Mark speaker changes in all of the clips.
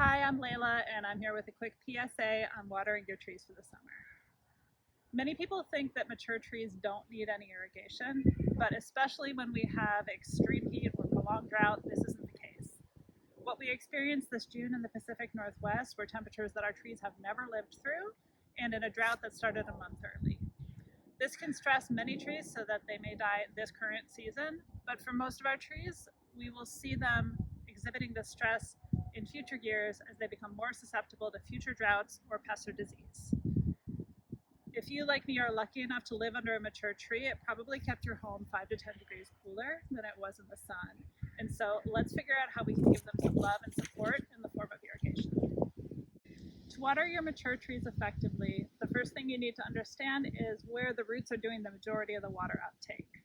Speaker 1: Hi, I'm Layla, and I'm here with a quick PSA on watering your trees for the summer. Many people think that mature trees don't need any irrigation, but especially when we have extreme heat or prolonged drought, this isn't the case. What we experienced this June in the Pacific Northwest were temperatures that our trees have never lived through, and in a drought that started a month early. This can stress many trees so that they may die this current season, but for most of our trees, we will see them exhibiting this stress in future years as they become more susceptible to future droughts or pest or disease. If you, like me, are lucky enough to live under a mature tree, it probably kept your home 5 to 10 degrees cooler than it was in the sun. And so let's figure out how we can give them some love and support in the form of irrigation. To water your mature trees effectively, the first thing you need to understand is where the roots are doing the majority of the water uptake.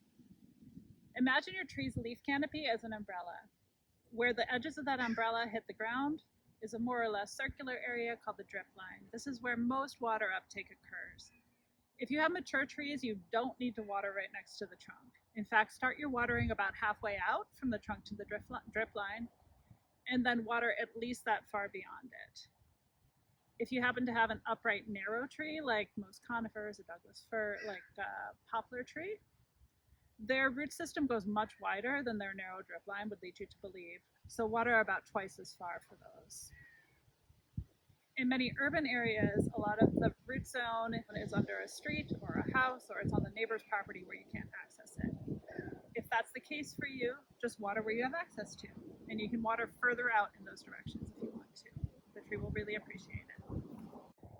Speaker 1: Imagine your tree's leaf canopy as an umbrella. Where the edges of that umbrella hit the ground is a more or less circular area called the drip line. This is where most water uptake occurs. If you have mature trees, you don't need to water right next to the trunk. In fact, start your watering about halfway out from the trunk to the drip line, and then water at least that far beyond it. If you happen to have an upright narrow tree, like most conifers, a Douglas fir, like a poplar tree, their root system goes much wider than their narrow drip line would lead you to believe, so water about twice as far for those. In many urban areas, a lot of the root zone is under a street or a house, or it's on the neighbor's property where you can't access it. If that's the case for you, just water where you have access to, and you can water further out in those directions if you want to. The tree will really appreciate it.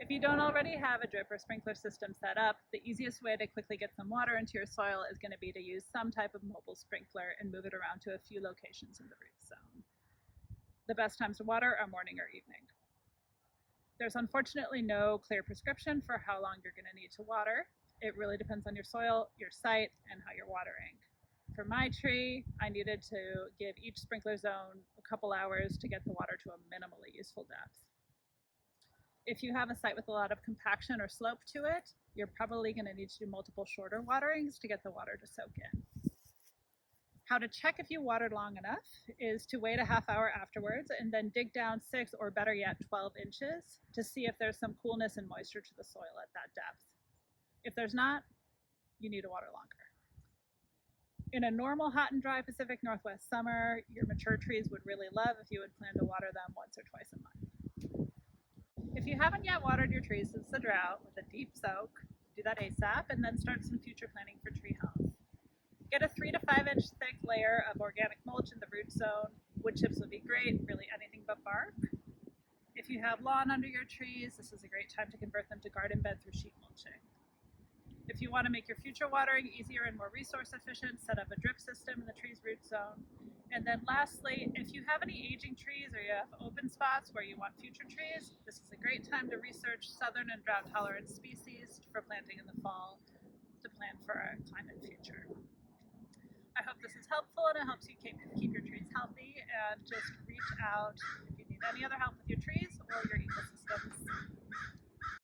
Speaker 1: If you don't already have a drip or sprinkler system set up, the easiest way to quickly get some water into your soil is going to be to use some type of mobile sprinkler and move it around to a few locations in the root zone. The best times to water are morning or evening. There's unfortunately no clear prescription for how long you're going to need to water. It really depends on your soil, your site, and how you're watering. For my tree, I needed to give each sprinkler zone a couple hours to get the water to a minimally useful depth. If you have a site with a lot of compaction or slope to it, you're probably going to need to do multiple shorter waterings to get the water to soak in. How to check if you watered long enough is to wait a half hour afterwards and then dig down 6 or better yet 12 inches to see if there's some coolness and moisture to the soil at that depth. If there's not, you need to water longer. In a normal hot and dry Pacific Northwest summer, your mature trees would really love if you would plan to water them once or twice a month. If you haven't yet watered your trees since the drought with a deep soak, do that ASAP and then start some future planning for tree health. Get a 3 to 5 inch thick layer of organic mulch in the root zone. Wood chips would be great, really anything but bark. If you have lawn under your trees, this is a great time to convert them to garden bed through sheet mulching. If you want to make your future watering easier and more resource efficient, set up a drip system in the tree's root zone. And then lastly, if you have any aging trees or you have open spots where you want future trees, this is a great time to research southern and drought tolerant species for planting in the fall to plan for a climate future. I hope this is helpful and it helps you keep your trees healthy, and just reach out if you need any other help with your trees or your ecosystems.